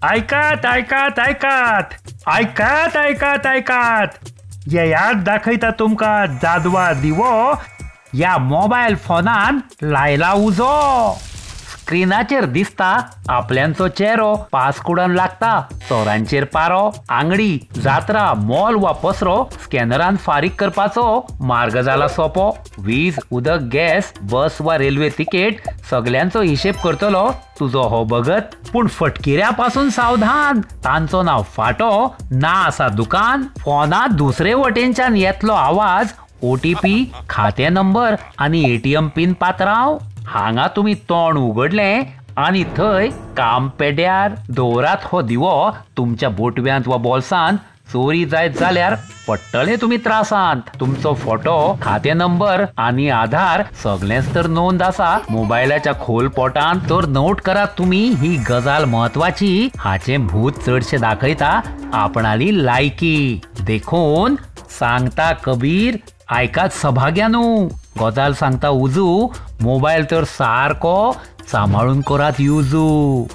ऐकात ऐकात ऐकात ऐकात ऐकात ऐकात याद दाखयता तुमका जादवा दिवो या मोबाईल फोनान लायला उजो. स्क्रीनाचेर दिसता आपल्यांचो चेहरो पासकुडन लागता. चोरांचेर पारो, आंगडी, जात्रा, मॉल वा पसरो स्कॅनरान फारीक करपाचो मार्ग जाला सोपो. वीज, उदक, गॅस, बस वा रेल्वे तिकेट सगळ्यांचो हिशेब करतलो तुझो हो भगत. पूण फटकिऱ्या पासून सावधान. तांचो नाव फाटो ना आसा दुकान. फोनात दुसरे वटेनच्यान येतलो आवाज, OTP, खाते नंबर आणि ATM पिन पात्रांव. हांगा तुम्ही तोंड उगडलें आणि थंय काम पेड्यार. दवरात हो दिवो तुमच्या बोटव्यांत वा बोल्सांत. चोरी जायत जाल्यार पडटले तुम्ही त्रासांत. तुमचो फोटो, खाते नंबर आणि आधार सगळेंच तर नोंद आसा मोबायलाच्या खोल पोटांत. तर नोट करात तुम्ही ही गजाल महत्वाची. हाचें भूत चडशे दाखयता आपणाली लायकी. देखून सांगता कबीर, ऐकात सभाग्यानू. गजाल सांगता उजू, मोबाईल तर सारको सांभाळून करात युजू.